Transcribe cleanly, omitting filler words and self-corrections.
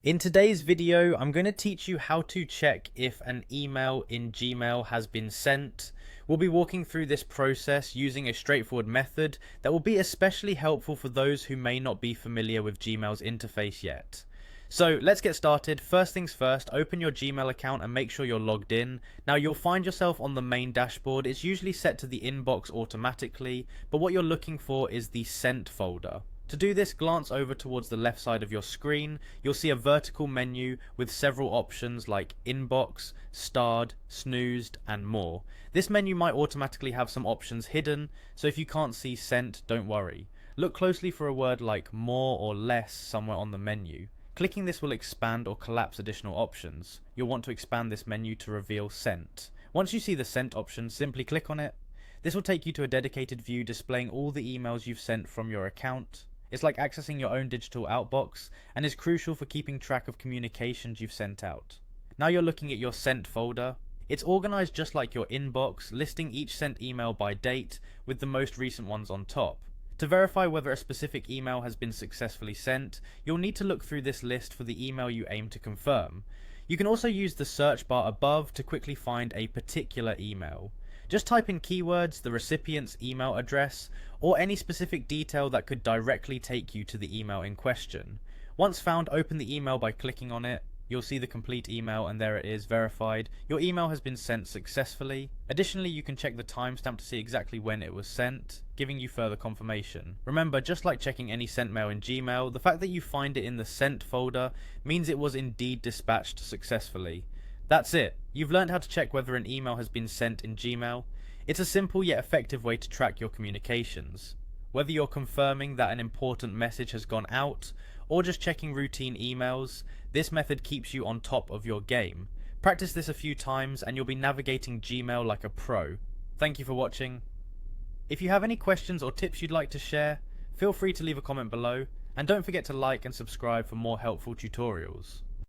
In today's video, I'm going to teach you how to check if an email in Gmail has been sent. We'll be walking through this process using a straightforward method that will be especially helpful for those who may not be familiar with Gmail's interface yet. So let's get started. First things first, open your Gmail account and make sure you're logged in. Now you'll find yourself on the main dashboard. It's usually set to the inbox automatically, but what you're looking for is the sent folder. To do this, glance over towards the left side of your screen. You'll see a vertical menu with several options like Inbox, Starred, Snoozed, and more. This menu might automatically have some options hidden, so if you can't see Sent, don't worry. Look closely for a word like More or Less somewhere on the menu. Clicking this will expand or collapse additional options. You'll want to expand this menu to reveal Sent. Once you see the Sent option, simply click on it. This will take you to a dedicated view displaying all the emails you've sent from your account. It's like accessing your own digital outbox and is crucial for keeping track of communications you've sent out. Now you're looking at your sent folder. It's organized just like your inbox, listing each sent email by date with the most recent ones on top. To verify whether a specific email has been successfully sent, you'll need to look through this list for the email you aim to confirm. You can also use the search bar above to quickly find a particular email. Just type in keywords, the recipient's email address, or any specific detail that could directly take you to the email in question. Once found, open the email by clicking on it. You'll see the complete email and there it is, verified. Your email has been sent successfully. Additionally, you can check the timestamp to see exactly when it was sent, giving you further confirmation. Remember, just like checking any sent mail in Gmail, the fact that you find it in the sent folder means it was indeed dispatched successfully. That's it. You've learned how to check whether an email has been sent in Gmail. It's a simple yet effective way to track your communications. Whether you're confirming that an important message has gone out, or just checking routine emails, this method keeps you on top of your game. Practice this a few times and you'll be navigating Gmail like a pro. Thank you for watching. If you have any questions or tips you'd like to share, feel free to leave a comment below, and don't forget to like and subscribe for more helpful tutorials.